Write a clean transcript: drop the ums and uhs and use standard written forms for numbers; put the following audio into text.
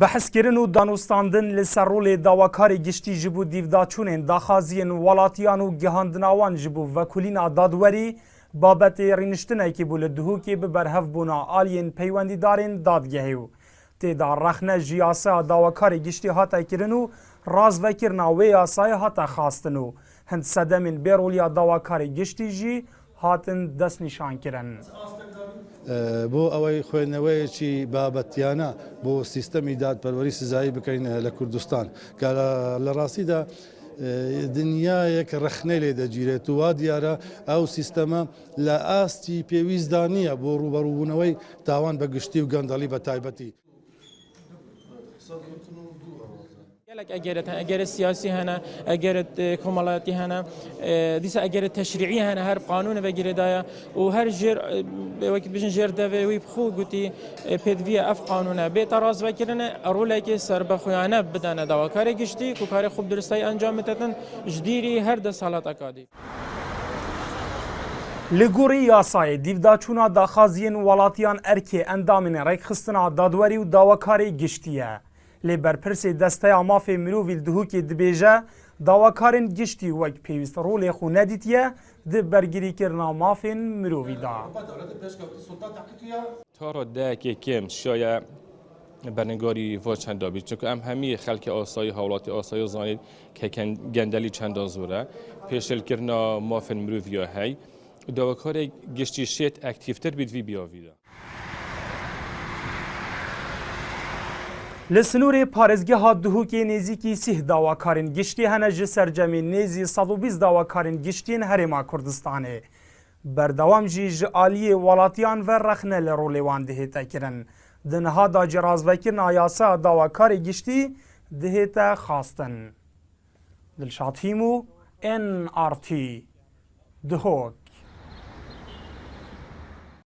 بحثکردن و دانوستاندن لسر رول داواکاری گشتی جبو دیوداچونین داخازین ولاتیان و گهاندناوان جبو وکولین دادوری بابت رینشتنه که بول دهو که ببرهف بونا آلین پیوندی دارین دادگهیو تیدا رخنه جیاسه داواکاری گشتی حتا کرن و راز وکرنا وی آسای حتا خواستن و هند صدمین بیرولیا داواکاری گشتی جی هاتن دست نشان کرن بۆ ئەوەی خوێندنەوەیەکی بابەتیانە بۆ سیستەمی دادپەروەری سزایی بکەین لە کوردستان کە لە ڕاستیدا دنیایەک ڕخنەی لێ دەگیرێت و وا دیارە ئەو سیستەمە لە ئاستی پێویستدا نییە بۆ ڕوبەڕووبوونەوەی تاوان بە گشتی و گەندەڵی بە تایبەتی. اگر سیاسی هنه اگر کمالاتی هنه دیسا اگر تشریعی هنه هر قانون بگیره دایا و هر جر وقتی بجن جر دوی وی بخو گویی پدوی اف قانونه به تراز وکرنه روله که سر بخویانه بدن دواکار گشتی که کار خوب درستی انجام میتن جدیری هر ده سالات اکادی لگوری یاسای دیوداچونا داخازین ولاتیان ارکی اندامین ریک خستنا دادوری و داواکاری گشتیه لی برپرسی دسته مافی مروویل دهو که دبیجه داواکارین گشتی وک پیوست رولی خو ندیتیه ده برگیری کرنا مافین مرووی دا. تارا ده که کم شاید برنگاری و چند دابی چون ام همی خلک آسایی حالات آسایی زانید که گندلی چند زوره پیشل کرنا مافین مرووی هی داواکار گشتی شیت اکتیفتر بید وی بیاویده. لسنور پارزگه ها دهو که نزیکی سیه داواکارین گشتی هنه جسرجمی نزی 120 داواکارین گشتین هرما کردستانه. بردوام جی جعالی ولاتیان و رخنه لرولیوان دهیتا کرن. دنها دا جرازوکرن آیاسا داواکاری گشتی دهیتا خواستن. دلشاد هیمو NRT دهوک.